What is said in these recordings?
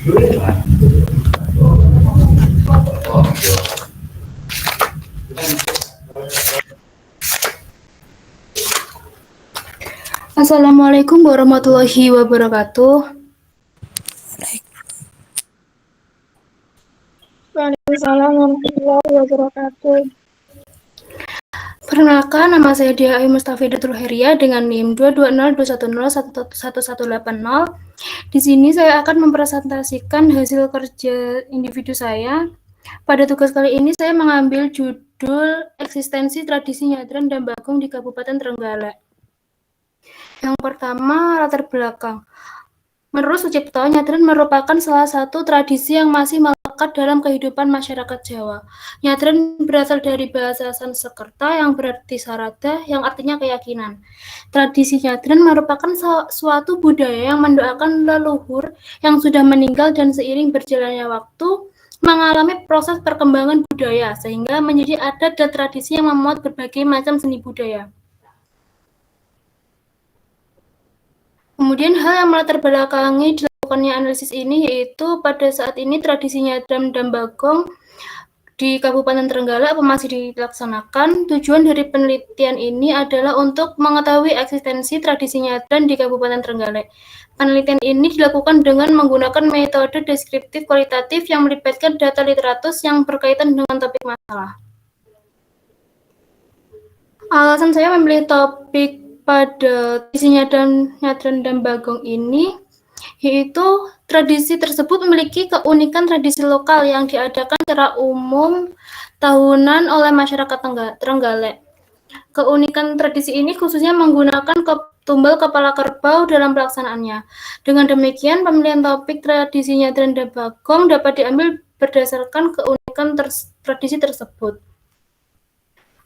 Assalamualaikum warahmatullahi wabarakatuh. Waalaikumsalam warahmatullahi wabarakatuh. Perkenalkan, nama saya Dia Ayu Mustafidatul Heria dengan NIM 22021011180. Di sini saya akan mempresentasikan hasil kerja individu saya. Pada tugas kali ini saya mengambil judul Eksistensi Tradisi Nyadran dan Bagong di Kabupaten Trenggalek. Yang pertama, latar belakang. Menurut Sucipto, nyadran merupakan salah satu tradisi yang masih melekat dalam kehidupan masyarakat Jawa. Nyadran berasal dari bahasa Sanskerta yang berarti sarada, yang artinya keyakinan. Tradisi nyadran merupakan suatu budaya yang mendoakan leluhur yang sudah meninggal dan seiring berjalannya waktu mengalami proses perkembangan budaya sehingga menjadi adat dan tradisi yang memuat berbagai macam seni budaya. Kemudian hal yang melatar belakangi dilakukannya analisis ini yaitu pada saat ini tradisi nyadran dan bagong di Kabupaten Trenggalek masih dilaksanakan. Tujuan dari penelitian ini adalah untuk mengetahui eksistensi tradisi nyadran di Kabupaten Trenggalek. Penelitian ini dilakukan dengan menggunakan metode deskriptif kualitatif yang melibatkan data literatur yang berkaitan dengan topik masalah. Alasan saya memilih topik pada tradisi nyadran dan bagong ini yaitu tradisi tersebut memiliki keunikan tradisi lokal yang diadakan secara umum tahunan oleh masyarakat Trenggalek. Keunikan tradisi ini khususnya menggunakan tumbal kepala kerbau dalam pelaksanaannya. Dengan demikian, pemilihan topik tradisi nyadran dan bagong dapat diambil berdasarkan keunikan tradisi tersebut.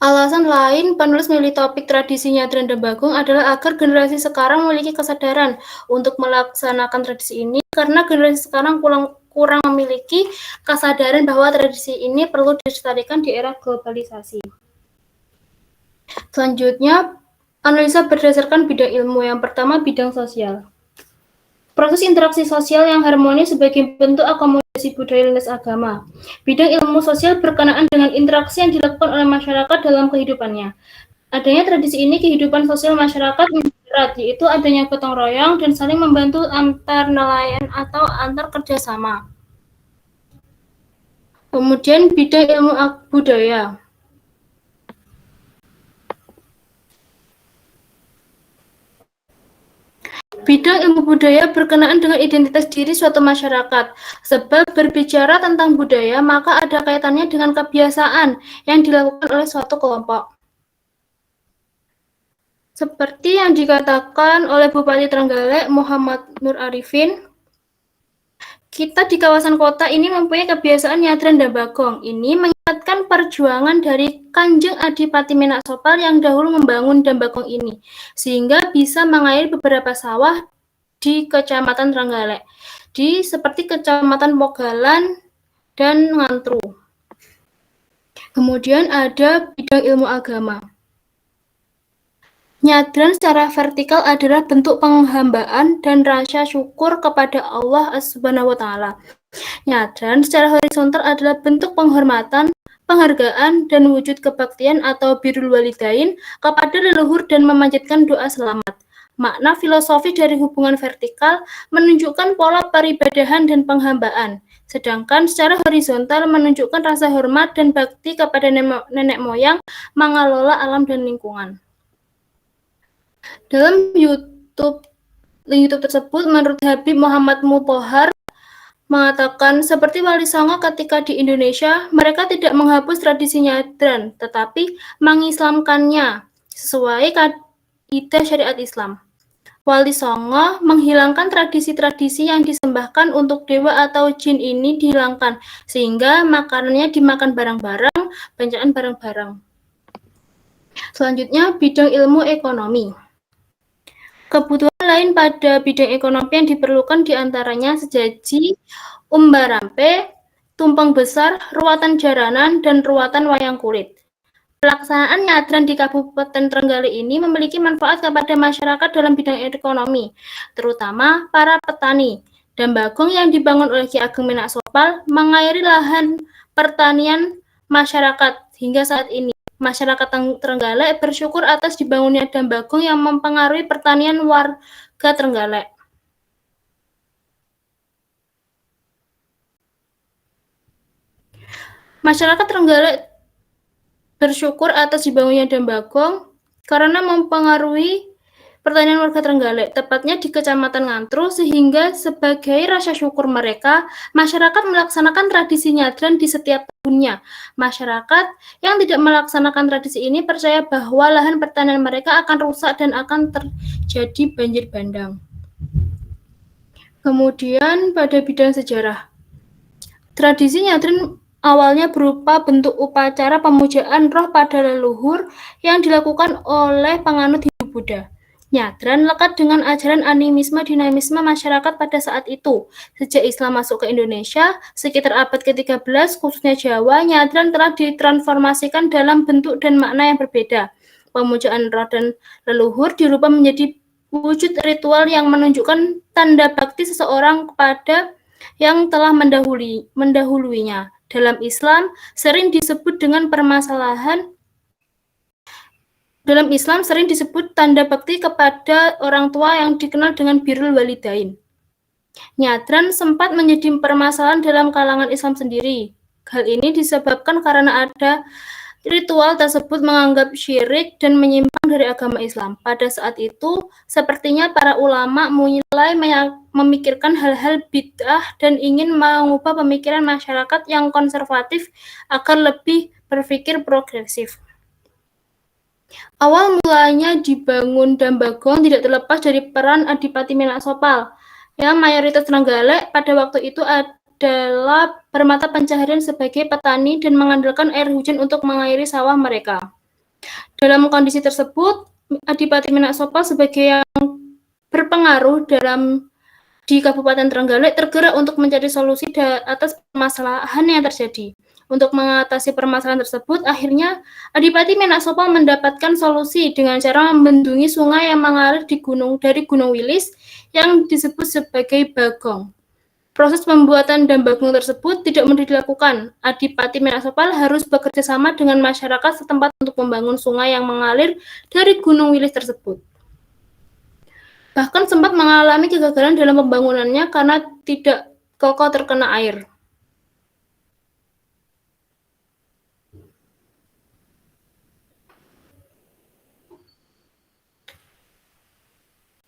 Alasan lain penulis memilih topik tradisi nyadran dan bagong adalah agar generasi sekarang memiliki kesadaran untuk melaksanakan tradisi ini karena generasi sekarang kurang memiliki kesadaran bahwa tradisi ini perlu dilestarikan di era globalisasi. Selanjutnya, analisa berdasarkan bidang ilmu. Yang pertama, bidang sosial. Proses interaksi sosial yang harmonis sebagai bentuk akomodasi budaya lintas agama. Bidang ilmu sosial berkenaan dengan interaksi yang dilakukan oleh masyarakat dalam kehidupannya. Adanya tradisi ini kehidupan sosial masyarakat menjerat, yaitu adanya gotong royong dan saling membantu antar nelayan atau antar kerjasama. Kemudian bidang ilmu budaya. Bidang ilmu budaya berkenaan dengan identitas diri suatu masyarakat. Sebab berbicara tentang budaya, maka ada kaitannya dengan kebiasaan yang dilakukan oleh suatu kelompok. Seperti yang dikatakan oleh Bupati Trenggalek, Muhammad Nur Arifin, kita di kawasan kota ini mempunyai kebiasaan nyadran dan bagong. Ini mengingatkan perjuangan dari Kanjeng Adipati Menaksopat yang dahulu membangun dan bagong ini, sehingga bisa mengairi beberapa sawah di Kecamatan Trenggalek, seperti Kecamatan Pogalan dan Ngantru. Kemudian ada bidang ilmu agama. Nyadran secara vertikal adalah bentuk penghambaan dan rasa syukur kepada Allah Subhanahu wa Ta'ala. Nyadran secara horizontal adalah bentuk penghormatan, penghargaan, dan wujud kebaktian atau birrul walidain kepada leluhur dan memanjatkan doa selamat. Makna filosofi dari hubungan vertikal menunjukkan pola peribadahan dan penghambaan, sedangkan secara horizontal menunjukkan rasa hormat dan bakti kepada nenek moyang mengelola alam dan lingkungan. Dalam YouTube tersebut, menurut Habib Muhammad Muthohar mengatakan, seperti Wali Songo ketika di Indonesia, mereka tidak menghapus tradisi nyadran, tetapi mengislamkannya sesuai kaidah syariat Islam. Wali Songo menghilangkan tradisi-tradisi yang disembahkan untuk dewa atau jin ini dihilangkan, sehingga makanannya dimakan bareng-bareng, bencaan bareng-bareng. Selanjutnya, bidang ilmu ekonomi. Kebutuhan lain pada bidang ekonomi yang diperlukan diantaranya sejaji, umbarampe, tumpeng besar, ruatan jaranan, dan ruatan wayang kulit. Pelaksanaan nyadran di Kabupaten Trenggalek ini memiliki manfaat kepada masyarakat dalam bidang ekonomi, terutama para petani Dam Bagong yang dibangun oleh Ki Ageng Minaksobal mengairi lahan pertanian masyarakat. Hingga saat ini, masyarakat Trenggalek bersyukur atas dibangunnya Dam Bagong yang mempengaruhi pertanian warga Trenggalek. Masyarakat Trenggalek bersyukur atas dibangunnya Dam Bagong karena mempengaruhi pertanian warga Trenggalek, tepatnya di Kecamatan Ngantru, sehingga sebagai rasa syukur mereka, masyarakat melaksanakan tradisi nyadran di setiap tahunnya. Masyarakat yang tidak melaksanakan tradisi ini percaya bahwa lahan pertanian mereka akan rusak dan akan terjadi banjir bandang. Kemudian pada bidang sejarah, tradisi nyadran awalnya berupa bentuk upacara pemujaan roh pada leluhur yang dilakukan oleh penganut Hindu Buddha. Nyadran lekat dengan ajaran animisme dinamisme masyarakat pada saat itu. Sejak Islam masuk ke Indonesia, sekitar abad ke-13, khususnya Jawa, nyadran telah ditransformasikan dalam bentuk dan makna yang berbeda. Pemujaan roh dan leluhur dirubah menjadi wujud ritual yang menunjukkan tanda bakti seseorang kepada yang telah mendahuluinya. Dalam Islam sering disebut tanda bakti kepada orang tua yang dikenal dengan birrul walidain. Nyadran sempat menjadi permasalahan dalam kalangan Islam sendiri. Hal ini disebabkan karena ada ritual tersebut menganggap syirik dan menyimpang dari agama Islam. Pada saat itu, sepertinya para ulama mulai memikirkan hal-hal bid'ah dan ingin mengubah pemikiran masyarakat yang konservatif agar lebih berpikir progresif. Awal mulanya dibangun Dam Bagong tidak terlepas dari peran Adipati Minaksobal, yang mayoritas Trenggalek pada waktu itu adalah bermata pencaharian sebagai petani dan mengandalkan air hujan untuk mengairi sawah mereka. Dalam kondisi tersebut, Adipati Minaksobal sebagai yang berpengaruh di Kabupaten Trenggalek tergerak untuk mencari solusi atas permasalahan yang terjadi. Untuk mengatasi permasalahan tersebut, akhirnya Adipati Minaksobal mendapatkan solusi dengan cara membendungi sungai yang mengalir dari Gunung Wilis yang disebut sebagai Bagong. Proses pembuatan Dam Bagong tersebut tidak mudah dilakukan. Adipati Minaksobal harus bekerja sama dengan masyarakat setempat untuk membangun sungai yang mengalir dari Gunung Wilis tersebut. Bahkan sempat mengalami kegagalan dalam pembangunannya karena tidak kokoh terkena air.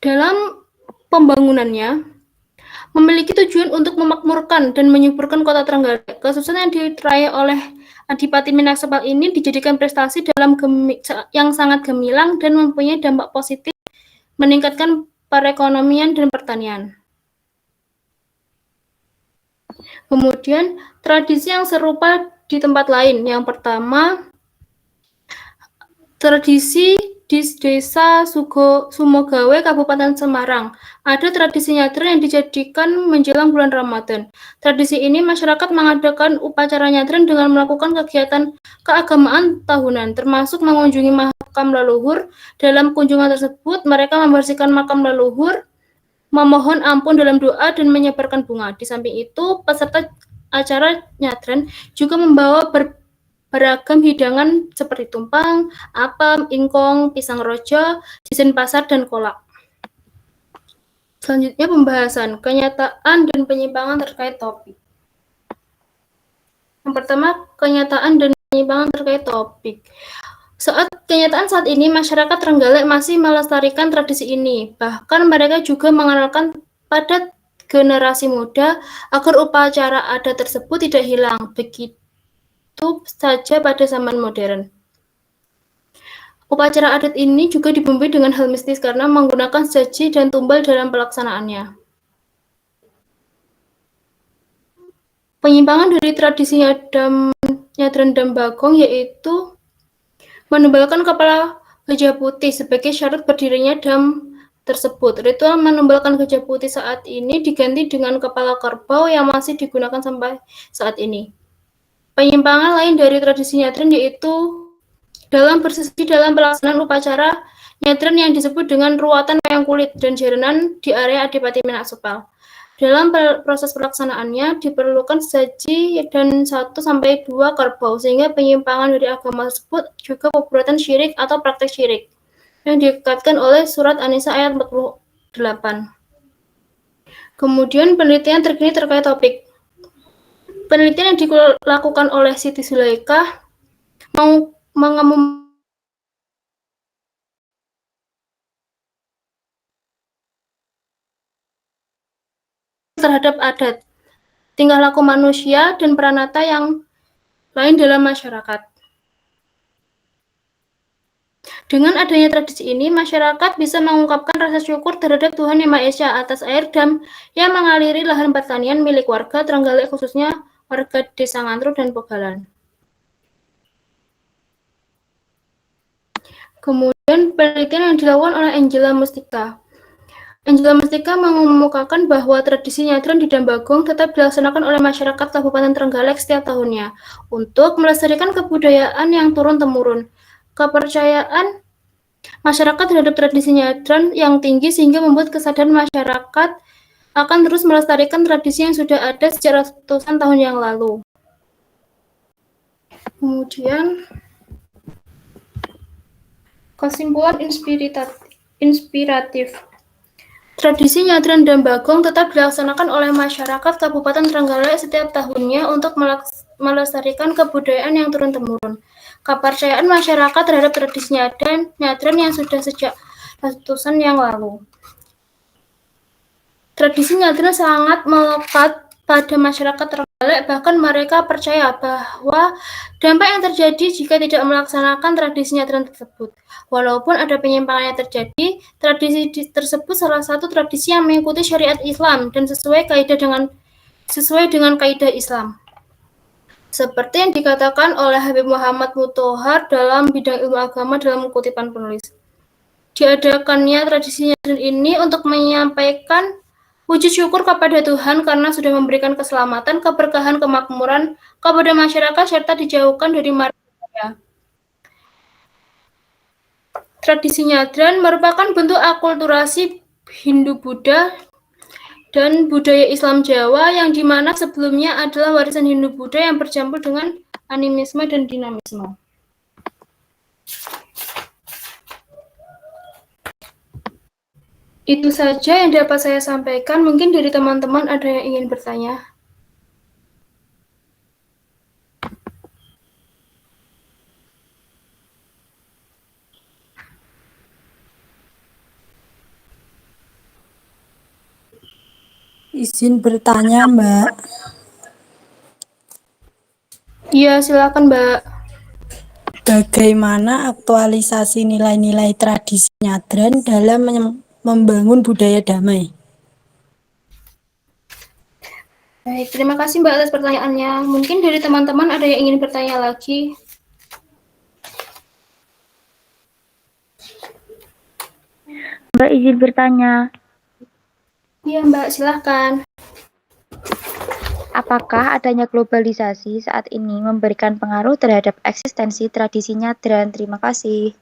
Dalam pembangunannya, memiliki tujuan untuk memakmurkan dan menyuburkan kota Trenggalek. Kesuksesan yang diraih oleh Adipati Minaksobal ini dijadikan prestasi yang sangat gemilang dan mempunyai dampak positif meningkatkan perekonomian dan pertanian. Kemudian, tradisi yang serupa di tempat lain. Yang pertama, tradisi di Desa Sumogawe, Kabupaten Semarang. Ada tradisi nyadran yang dijadikan menjelang bulan Ramadan. Tradisi ini masyarakat mengadakan upacara nyadran dengan melakukan kegiatan keagamaan tahunan, termasuk mengunjungi makam leluhur. Dalam kunjungan tersebut, mereka membersihkan makam leluhur, memohon ampun dalam doa, dan menyebarkan bunga. Di samping itu, peserta acara nyadran juga membawa beragam hidangan seperti tumpang, apem, ingkong, pisang rojo, jajan pasar, dan kolak. Selanjutnya pembahasan kenyataan dan penyimpangan terkait topik. Yang pertama, kenyataan dan penyimpangan terkait topik. Kenyataan saat ini, masyarakat Trenggalek masih melestarikan tradisi ini. Bahkan mereka juga mengenalkan pada generasi muda agar upacara adat tersebut tidak hilang. Begitu saja pada zaman modern. Upacara adat ini juga dibumbui dengan hal mistis karena menggunakan sesaji dan tumbal dalam pelaksanaannya. Penyimpangan dari tradisi nyadran Dam Bagong yaitu menumbalkan kepala gajah putih sebagai syarat berdirinya dam tersebut. Ritual menumbalkan gajah putih saat ini diganti dengan kepala kerbau yang masih digunakan sampai saat ini. Penyimpangan lain dari tradisi nyadran yaitu dalam pelaksanaan upacara nyadran yang disebut dengan ruatan wayang kulit dan jaranan di area Adipati Minaksobal. Dalam proses pelaksanaannya diperlukan sesaji dan 1-2 kerbau, sehingga penyimpangan dari agama tersebut juga perbuatan syirik atau praktek syirik yang dikatkan oleh surat An-Nisa ayat 48. Kemudian penelitian terkini terkait topik. Penelitian yang dilakukan oleh Siti Zulaikha mengemukakan terhadap adat, tingkah laku manusia, dan peranata yang lain dalam masyarakat. Dengan adanya tradisi ini, masyarakat bisa mengungkapkan rasa syukur terhadap Tuhan Yang Maha Esa atas air dam yang mengaliri lahan pertanian milik warga Trenggalek, khususnya warga Desa Ngantru dan Pegalan. Kemudian penelitian yang dilakukan oleh Angela Mustika. Angela Mustika mengemukakan bahwa tradisi nyadran di Dambagong tetap dilaksanakan oleh masyarakat Kabupaten Trenggalek setiap tahunnya untuk melestarikan kebudayaan yang turun-temurun. Kepercayaan masyarakat terhadap tradisi nyadran yang tinggi sehingga membuat kesadaran masyarakat akan terus melestarikan tradisi yang sudah ada sejak ratusan tahun yang lalu. Kemudian kesimpulan inspiratif. Tradisi nyadran dan bagong tetap dilaksanakan oleh masyarakat Kabupaten Trenggalek setiap tahunnya untuk melestarikan kebudayaan yang turun-temurun. Kepercayaan masyarakat terhadap tradisi nyadran yang sudah sejak ratusan yang lalu. Tradisi nyadran sangat melekat pada masyarakat Trenggalek, bahkan mereka percaya bahwa dampak yang terjadi jika tidak melaksanakan tradisi nyadran tersebut. Walaupun ada penyimpangan yang terjadi, tradisi tersebut salah satu tradisi yang mengikuti syariat Islam dan sesuai dengan kaidah Islam. Seperti yang dikatakan oleh Habib Muhammad Muthohar dalam bidang ilmu agama dalam kutipan penulis. Diadakannya tradisi nyadran ini untuk menyampaikan wujud syukur kepada Tuhan karena sudah memberikan keselamatan, keberkahan, kemakmuran kepada masyarakat serta dijauhkan dari mara bahaya. Tradisi nyadran merupakan bentuk akulturasi Hindu-Buddha dan budaya Islam Jawa yang dimana sebelumnya adalah warisan Hindu-Buddha yang bercampur dengan animisme dan dinamisme. Itu saja yang dapat saya sampaikan. Mungkin dari teman-teman ada yang ingin bertanya. Izin bertanya, Mbak. Iya, silakan, Mbak. Bagaimana aktualisasi nilai-nilai tradisi nyadran dalam membangun budaya damai? Baik, terima kasih Mbak atas pertanyaannya. Mungkin dari teman-teman ada yang ingin bertanya lagi. Mbak izin bertanya, Iya Mbak, silahkan. apakah adanya globalisasi saat ini memberikan pengaruh terhadap eksistensi tradisi nyadran? Terima kasih.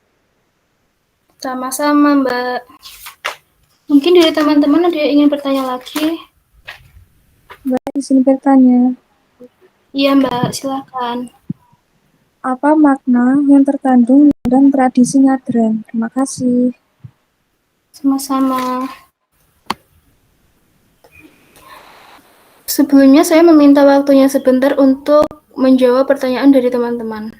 Sama-sama Mbak. Mungkin dari teman-teman ada yang ingin bertanya lagi. Mbak izin bertanya, Iya Mbak, silahkan. apa makna yang terkandung dalam tradisi nyadran? Terima kasih. Sama-sama. Sebelumnya saya meminta waktunya sebentar untuk menjawab pertanyaan dari teman-teman.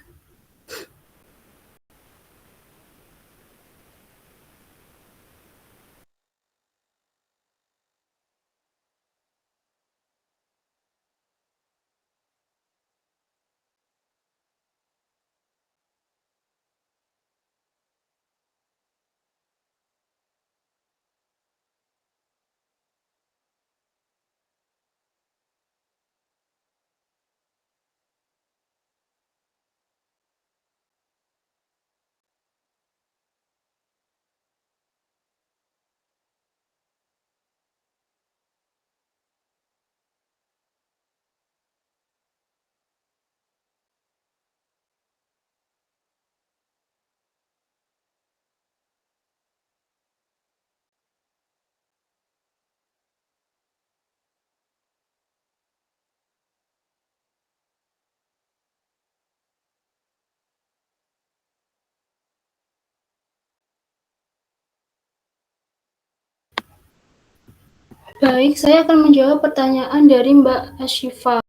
Baik, saya akan menjawab pertanyaan dari Mbak Ashifa.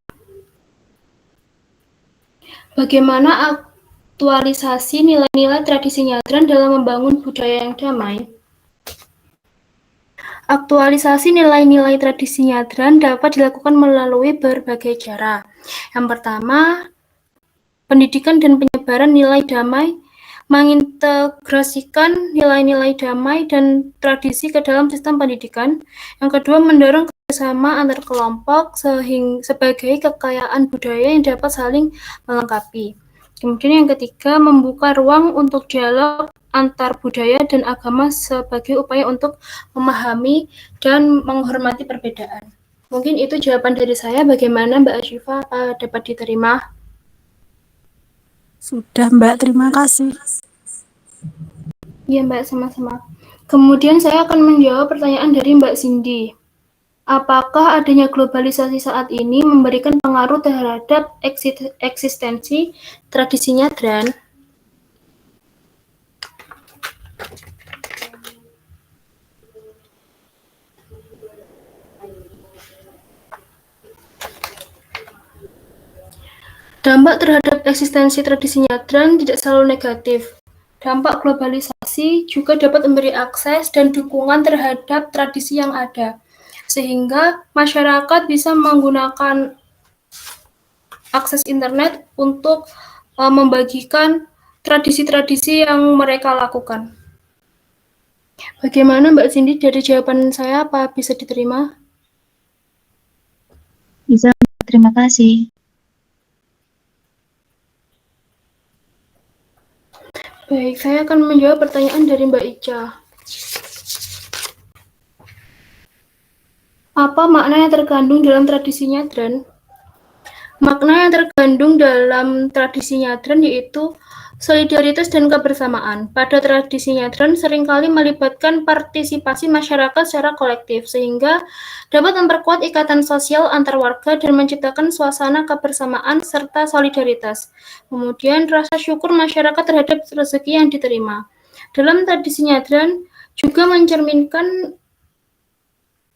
Bagaimana aktualisasi nilai-nilai tradisi nyadran dalam membangun budaya yang damai? Aktualisasi nilai-nilai tradisi nyadran dapat dilakukan melalui berbagai cara. Yang pertama, pendidikan dan penyebaran nilai damai, mengintegrasikan nilai-nilai damai dan tradisi ke dalam sistem pendidikan. Yang kedua, mendorong kerjasama antar kelompok sebagai kekayaan budaya yang dapat saling melengkapi. Kemudian yang ketiga, membuka ruang untuk dialog antar budaya dan agama sebagai upaya untuk memahami dan menghormati perbedaan. Mungkin itu jawaban dari saya. Bagaimana Mbak Ashifa, dapat diterima? Sudah, Mbak. Terima kasih. Iya, Mbak, sama-sama. Kemudian saya akan menjawab pertanyaan dari Mbak Cindy. Apakah adanya globalisasi saat ini memberikan pengaruh terhadap eksistensi tradisi nyadran? Dampak terhadap eksistensi tradisi nyadran tidak selalu negatif. Dampak globalisasi juga dapat memberi akses dan dukungan terhadap tradisi yang ada, sehingga masyarakat bisa menggunakan akses internet untuk membagikan tradisi-tradisi yang mereka lakukan. Bagaimana Mbak Cindy, dari jawaban saya apa bisa diterima? Bisa, terima kasih. Baik, saya akan menjawab pertanyaan dari Mbak Ica. Apa makna yang terkandung dalam tradisi nyadran? Makna yang terkandung dalam tradisi nyadran yaitu solidaritas dan kebersamaan. Pada tradisi nyadran seringkali melibatkan partisipasi masyarakat secara kolektif, sehingga dapat memperkuat ikatan sosial antar warga dan menciptakan suasana kebersamaan serta solidaritas. Kemudian rasa syukur masyarakat terhadap rezeki yang diterima. Dalam tradisi nyadran juga mencerminkan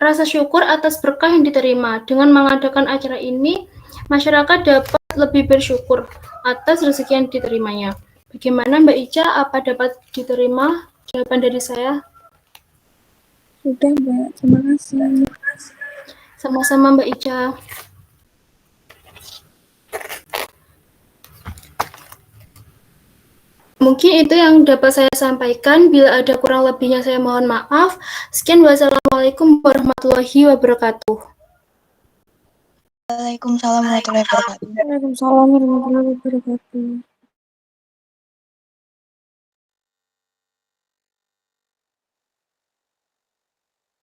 rasa syukur atas berkah yang diterima. Dengan mengadakan acara ini, masyarakat dapat lebih bersyukur atas rezeki yang diterimanya. Bagaimana Mbak Ica, apa dapat diterima jawaban dari saya? Sudah, Mbak. Terima kasih. Sama-sama Mbak Ica. Mungkin itu yang dapat saya sampaikan. Bila ada kurang lebihnya saya mohon maaf. Sekian, wassalamualaikum warahmatullahi wabarakatuh. Waalaikumsalam warahmatullahi wabarakatuh. Waalaikumsalam warahmatullahi wabarakatuh.